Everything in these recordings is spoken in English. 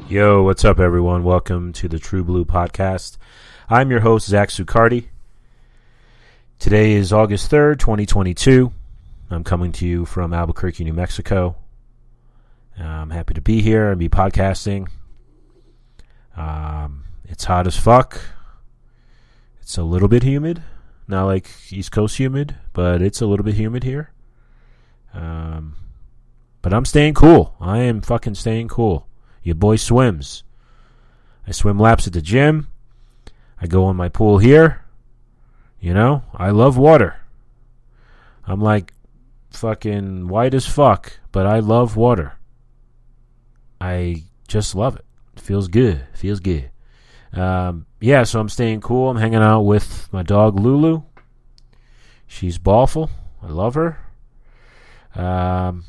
Yo, what's up, everyone? Welcome to the True Blue Podcast. I'm your host, Zach Zucardi. Today is August 3rd, 2022. I'm coming to you from Albuquerque, New Mexico. I'm happy to be here and be podcasting. It's hot as fuck. It's a little bit humid. Not like East Coast humid, but it's a little bit humid here. But I'm staying cool. I am fucking staying cool. Your boy swims. I swim laps at the gym. I go in my pool here. You know, I love water. I'm like fucking white as fuck, but I love water. I just love it. It feels good. Yeah, so I'm staying cool. I'm hanging out with my dog Lulu. She's ballful. I love her. And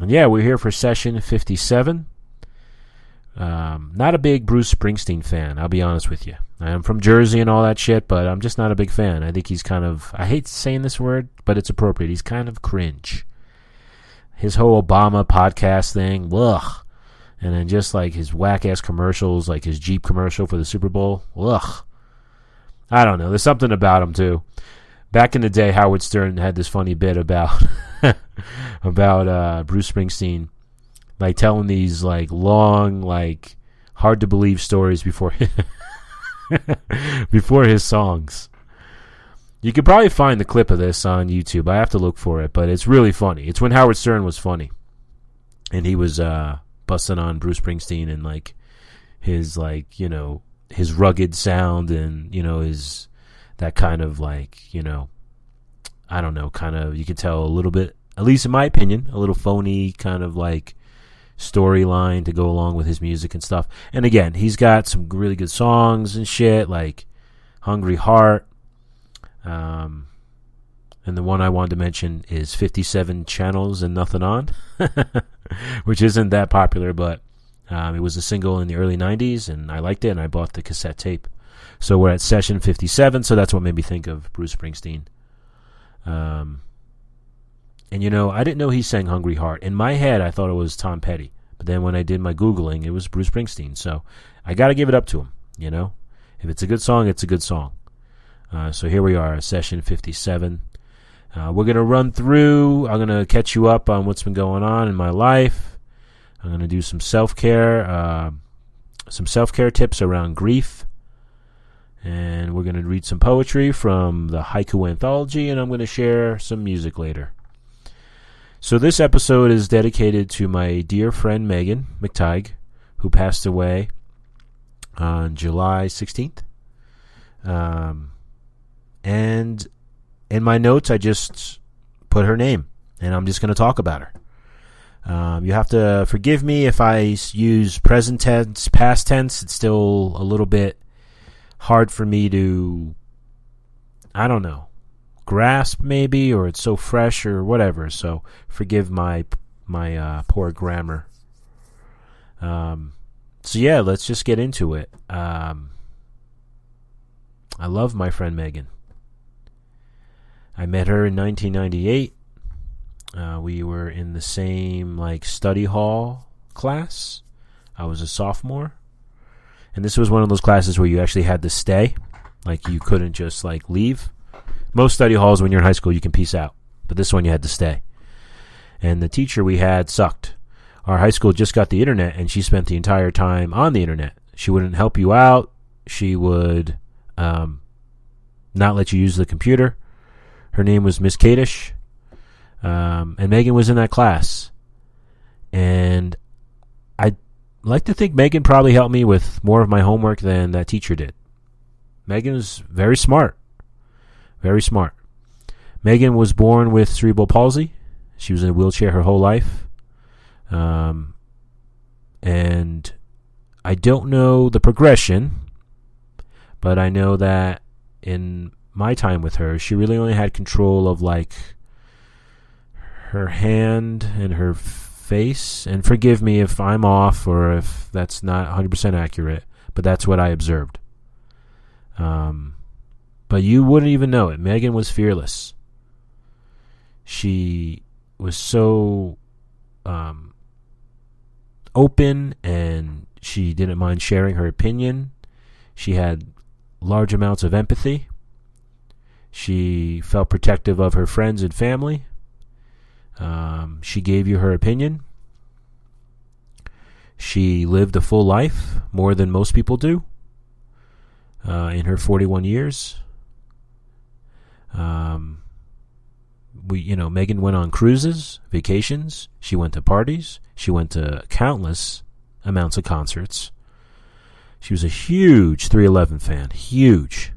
yeah, we're here for session 57. Not a big Bruce Springsteen fan, I'll be honest with you. I'm from Jersey and all that shit, but I'm just not a big fan. I think he's kind of, I hate saying this word, but it's appropriate. He's kind of cringe. His whole Obama podcast thing, ugh. And then just like his whack-ass commercials, like his Jeep commercial for the Super Bowl, ugh. I don't know. There's something about him, too. Back in the day, Howard Stern had this funny bit about Bruce Springsteen, like telling these like long, like hard to believe stories before his songs. You could probably find the clip of this on YouTube. I have to look for it, but it's really funny. It's when Howard Stern was funny, and he was busting on Bruce Springsteen and like his, like, you know, his rugged sound and, you know, his that kind of like, you know, I don't know, kind of, you could tell a little bit, at least in my opinion, a little phony kind of like storyline to go along with his music and stuff. And again, he's got some really good songs and shit, like Hungry Heart. And the one I wanted to mention is 57 Channels and Nothing On, which isn't that popular, but it was a single in the early 90s, and I liked it, and I bought the cassette tape. So we're at session 57, so that's what made me think of Bruce Springsteen. And, you know, I didn't know he sang Hungry Heart. In my head, I thought it was Tom Petty. But then when I did my Googling, it was Bruce Springsteen. So I got to give it up to him, you know. If it's a good song, it's a good song. So here we are, session 57. We're going to run through. I'm going to catch you up on what's been going on in my life. I'm going to do some self-care tips around grief. And we're going to read some poetry from the Haiku Anthology, and I'm going to share some music later. So this episode is dedicated to my dear friend Megan McTighe, who passed away on July 16th. And in my notes, I just put her name, and I'm just going to talk about her. You have to forgive me if I use present tense, past tense. It's still a little bit hard for me to, I don't know, grasp maybe, or it's so fresh or whatever, so forgive my poor grammar. So yeah, let's just get into it. I love my friend Megan. I met her in 1998. We were in the same like study hall class. I was a sophomore, and this was one of those classes where you actually had to stay, like you couldn't just like leave. Most study halls when you're in high school, you can peace out. But this one, you had to stay. And the teacher we had sucked. Our high school just got the internet, and she spent the entire time on the internet. She wouldn't help you out. She would not let you use the computer. Her name was Miss Kadish. And Megan was in that class. And I like to think Megan probably helped me with more of my homework than that teacher did. Megan was very smart. Very smart. Megan was born with cerebral palsy. She was in a wheelchair her whole life. And I don't know the progression, but I know that in my time with her, she really only had control of like her hand and her face. And forgive me if I'm off or if that's not 100% accurate, but that's what I observed. But you wouldn't even know it. Megan was fearless. She was so open, and she didn't mind sharing her opinion. She had large amounts of empathy. She felt protective of her friends and family. She gave you her opinion. She lived a full life, more than most people do, in her 41 years. Megan went on cruises, vacations. She went to parties. She went to countless amounts of concerts. She was a huge 311 fan. Huge.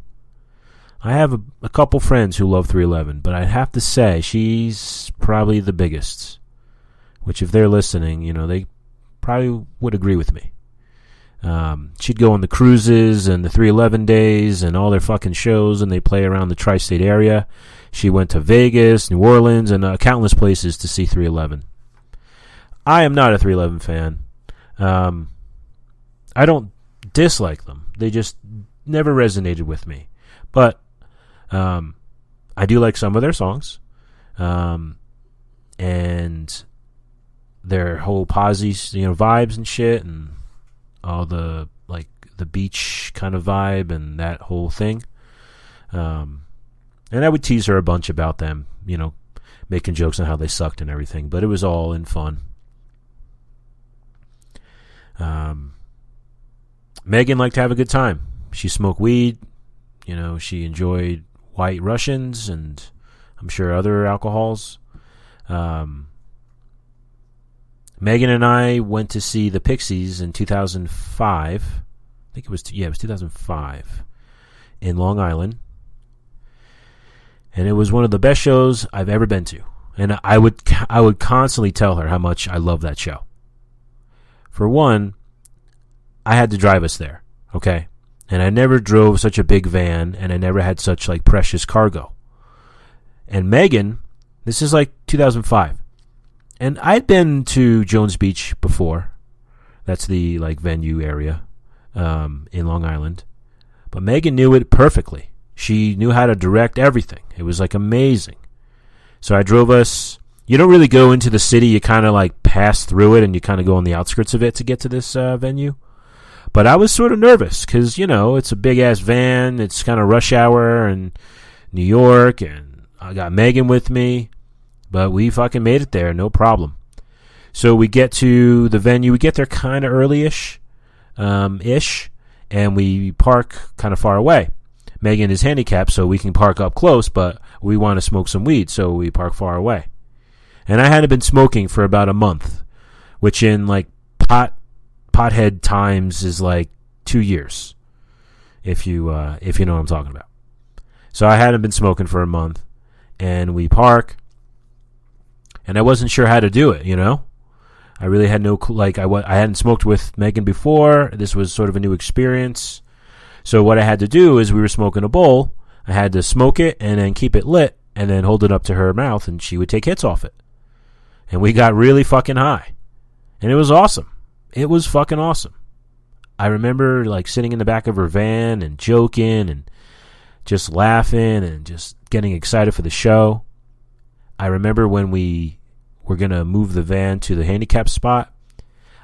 I have a couple friends who love 311, but I'd have to say she's probably the biggest. Which, if they're listening, they probably would agree with me. She'd go on the cruises and the 311 days and all their fucking shows, and they play around the tri-state area. She went to Vegas, New Orleans, and countless places to see 311. I am not a 311 fan. I don't dislike them. They just never resonated with me. But I do like some of their songs. And their whole posse, vibes and shit, and all the beach kind of vibe and that whole thing. And I would tease her a bunch about them, making jokes on how they sucked and everything, but it was all in fun. Megan liked to have a good time. She smoked weed. She enjoyed White Russians and I'm sure other alcohols. Megan and I went to see the Pixies in 2005. I think it was 2005 in Long Island. And it was one of the best shows I've ever been to. And I would constantly tell her how much I love that show. For one, I had to drive us there, okay? And I never drove such a big van, and I never had such precious cargo. And Megan, this is 2005. And I'd been to Jones Beach before. That's the venue area in Long Island. But Megan knew it perfectly. She knew how to direct everything. It was amazing. So I drove us. You don't really go into the city. You kind of pass through it, and you kind of go on the outskirts of it to get to this venue. But I was sort of nervous because, it's a big-ass van. It's kind of rush hour in New York, and I got Megan with me. But we fucking made it there, no problem. So we get to the venue. We get there kind of early-ish, and we park kind of far away. Megan is handicapped, so we can park up close, but we want to smoke some weed, so we park far away. And I hadn't been smoking for about a month, which in pothead times is 2 years, if you know what I'm talking about. So I hadn't been smoking for a month, and we park, and I wasn't sure how to do it, I really had no I hadn't smoked with Megan before. This was sort of a new experience. So what I had to do is we were smoking a bowl. I had to smoke it and then keep it lit and then hold it up to her mouth, and she would take hits off it. And we got really fucking high. And it was awesome. It was fucking awesome. I remember sitting in the back of her van and joking and just laughing and just getting excited for the show. I remember when we were going to move the van to the handicap spot,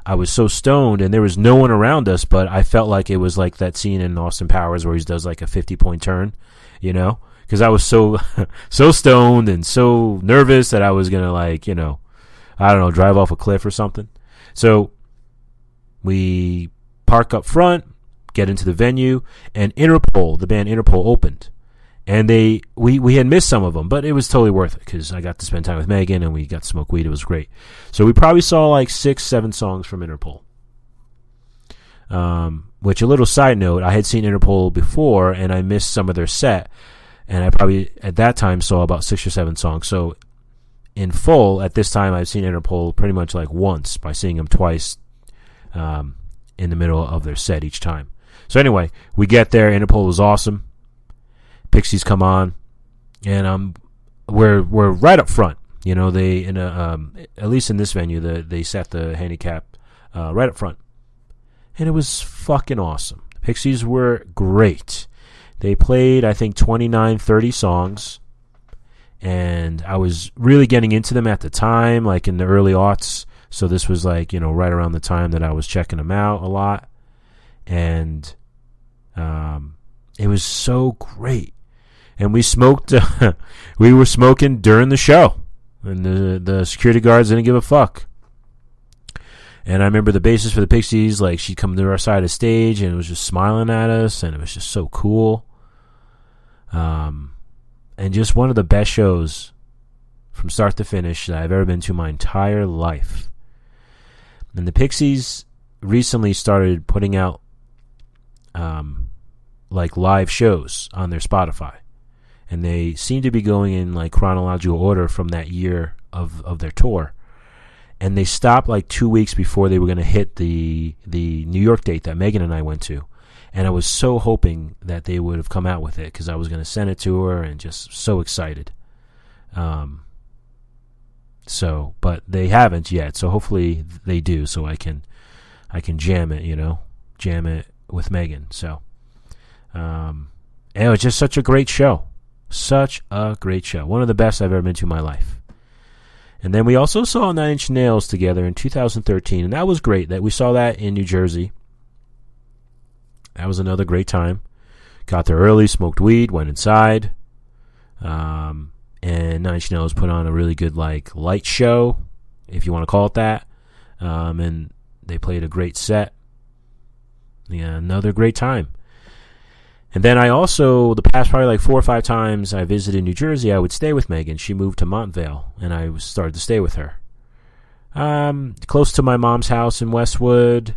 I was so stoned and there was no one around us, but I felt like it was that scene in Austin Powers where he does a 50-point turn, because I was so stoned and so nervous that I was going to I don't know, drive off a cliff or something. So we park up front, get into the venue, and the band Interpol opened. And we had missed some of them, but it was totally worth it because I got to spend time with Megan and we got to smoke weed. It was great. So we probably saw like 6-7 songs from Interpol. Which, a little side note, I had seen Interpol before and I missed some of their set, and I probably at that time saw about 6 or 7 songs. So in full at this time, I've seen Interpol pretty much like once by seeing them twice in the middle of their set each time. So anyway, we get there. Interpol was awesome. Pixies come on, and we're right up front. You know, they at least in this venue, they set the handicap right up front, and it was fucking awesome. The Pixies were great. They played, I think, 29, 30 songs, and I was really getting into them at the time, like in the early aughts. So this was like, you know, right around the time that I was checking them out a lot, and it was so great. And we smoked. We were smoking during the show, and the security guards didn't give a fuck. And I remember the bassist for the Pixies, like, she'd come to our side of the stage and was just smiling at us, and it was just so cool. And just one of the best shows from start to finish that I've ever been to my entire life. And the Pixies recently started putting out like live shows on their Spotify. And they seem to be going in like chronological order from that year of their tour. And they stopped like 2 weeks before they were going to hit the New York date that Megan and I went to. And I was so hoping that they would have come out with it because I was going to send it to her and just so excited. But they haven't yet. So hopefully they do, so I can jam it, you know, jam it with Megan. So, and it was just such a great show. Such a great show. One of the best I've ever been to in my life. And then we also saw Nine Inch Nails together in 2013, and that was great. That we saw that in New Jersey. That was another great time. Got there early, smoked weed, went inside. And Nine Inch Nails put on a really good like light show, if you want to call it that. And they played a great set. Yeah, another great time. And then I also, the past probably like 4 or 5 times I visited New Jersey, I would stay with Megan. She moved to Montvale, and I started to stay with her. Close to my mom's house in Westwood.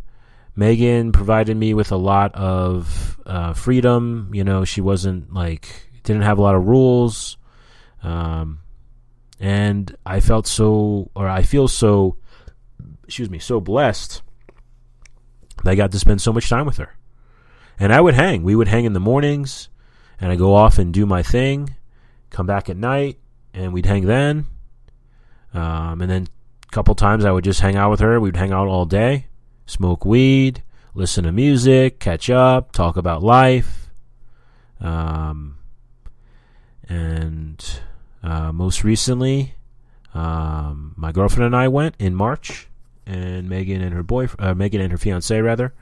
Megan provided me with a lot of freedom. You know, she wasn't like, didn't have a lot of rules. And I felt so, or I feel so, so blessed that I got to spend so much time with her. And I would hang. We would hang in the mornings, and I'd go off and do my thing, come back at night, and we'd hang then. And then a couple times I would just hang out with her. We'd hang out all day, smoke weed, listen to music, catch up, talk about life. Most recently, my girlfriend and I went in March, and Megan and her fiance rather.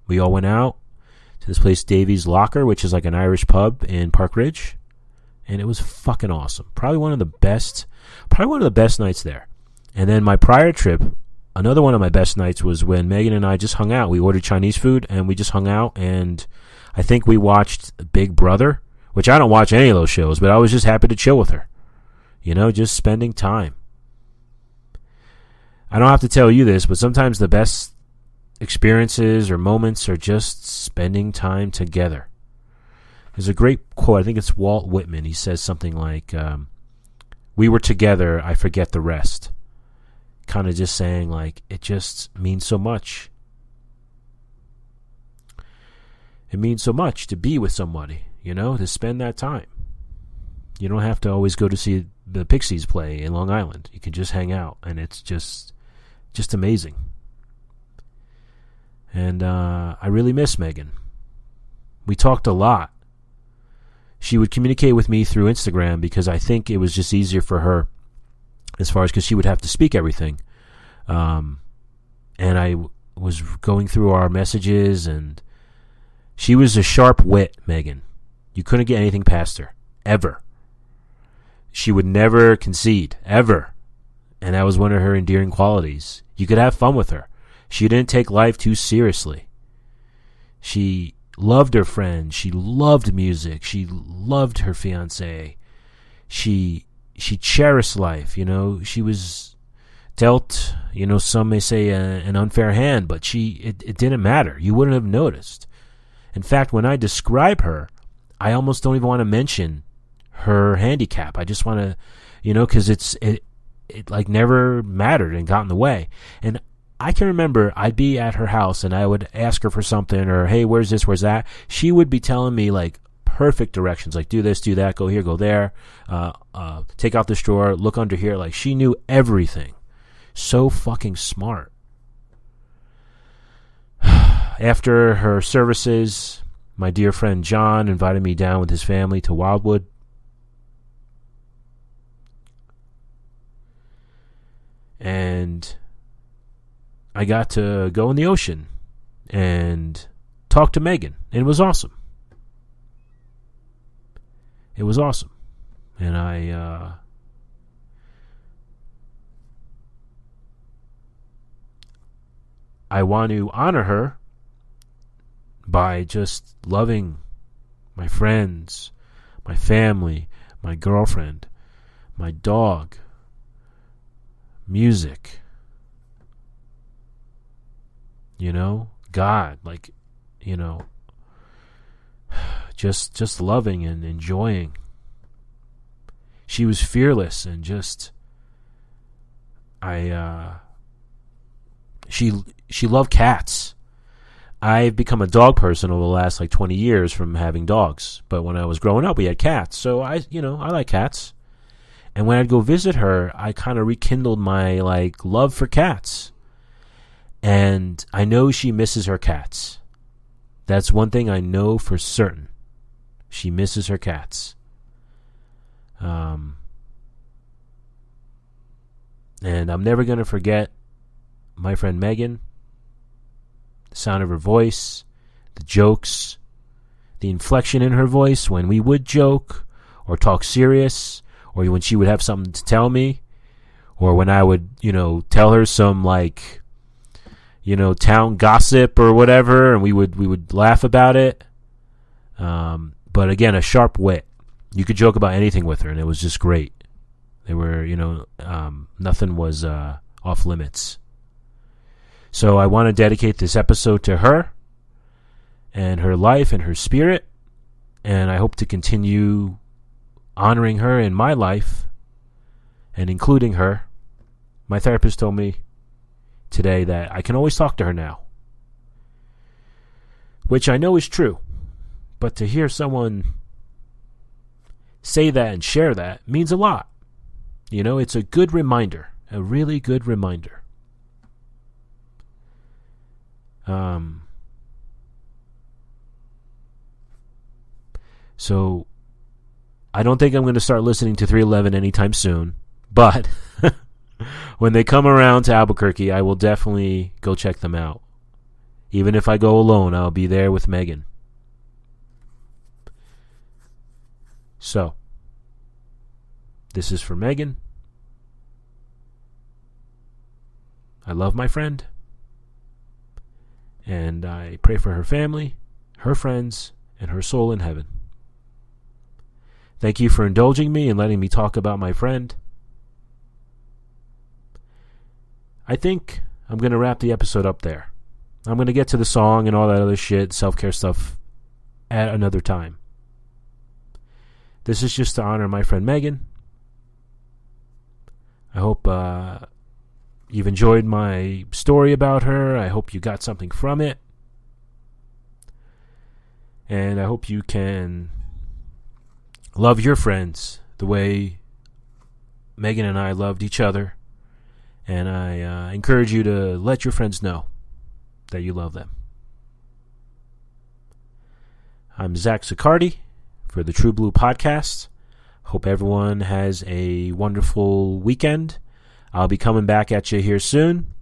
We all went out to this place, Davy's Locker, which is like an Irish pub in Park Ridge, and it was fucking awesome. Probably one of the best nights there. And then my prior trip, another one of my best nights was when Megan and I just hung out. We ordered Chinese food and we just hung out, and I think we watched Big Brother, which I don't watch any of those shows, but I was just happy to chill with her. You know, just spending time. I don't have to tell you this, but sometimes the best experiences or moments are just spending time together. There's a great quote, I think it's Walt Whitman. He says something like, we were together, I forget the rest. Kind of just saying like, it just means so much. It means so much to be with somebody, you know, to spend that time. You don't have to always go to see the Pixies play in Long Island. You can just hang out, and it's just amazing. And I really miss Megan. We talked a lot. She would communicate with me through Instagram because I think it was just easier for her as far as because she would have to speak everything. And I was going through our messages, and she was a sharp wit, Megan. You couldn't get anything past her, ever. She would never concede, ever. And that was one of her endearing qualities. You could have fun with her. She didn't take life too seriously. She loved her friends. She loved music. She loved her fiancé. She cherished life. She was dealt, some may say an unfair hand, but it didn't matter. You wouldn't have noticed. In fact, when I describe her, I almost don't even want to mention her handicap. I just want to, because it like never mattered and got in the way. And I can remember I'd be at her house and I would ask her for something, or, hey, where's this, where's that? She would be telling me like perfect directions, like do this, do that, go here, go there, take out this drawer, look under here. Like she knew everything. So fucking smart. After her services, my dear friend John invited me down with his family to Wildwood. And I got to go in the ocean and talk to Megan. And it was awesome. It was awesome. And I want to honor her by just loving my friends, my family, my girlfriend, my dog, music, God, like, just loving and enjoying. She was fearless and just, she loved cats. I've become a dog person over the last 20 years from having dogs. But when I was growing up, we had cats. So I like cats. And when I'd go visit her, I kind of rekindled my love for cats. And I know she misses her cats. That's one thing I know for certain. She misses her cats. And I'm never going to forget my friend Megan. The sound of her voice, the jokes, the inflection in her voice when we would joke or talk serious, or when she would have something to tell me, or when I would, tell her some town gossip or whatever, and we would laugh about it. But again, a sharp wit. You could joke about anything with her, and it was just great. They were, nothing was off limits. So I want to dedicate this episode to her and her life and her spirit, and I hope to continue honoring her in my life and including her. My therapist told me today that I can always talk to her now, which I know is true, but to hear someone say that and share that means a lot. It's a good reminder, a really good reminder. So I don't think I'm going to start listening to 311 anytime soon, but when they come around to Albuquerque, I will definitely go check them out. Even if I go alone, I'll be there with Megan. So, this is for Megan. I love my friend. And I pray for her family, her friends, and her soul in heaven. Thank you for indulging me and letting me talk about my friend. I think I'm going to wrap the episode up there. I'm going to get to the song and all that other shit, self-care stuff, at another time. This is just to honor my friend Megan. I hope you've enjoyed my story about her. I hope you got something from it. And I hope you can love your friends the way Megan and I loved each other. And I encourage you to let your friends know that you love them. I'm Zach Sicardi for the True Blue Podcast. Hope everyone has a wonderful weekend. I'll be coming back at you here soon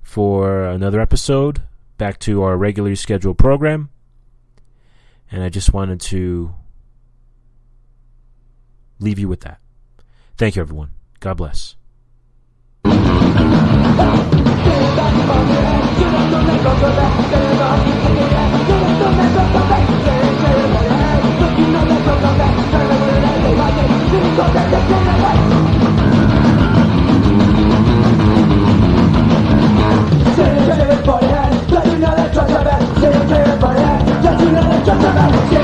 for another episode, back to our regularly scheduled program. And I just wanted to leave you with that. Thank you, everyone. God bless. Get Something about the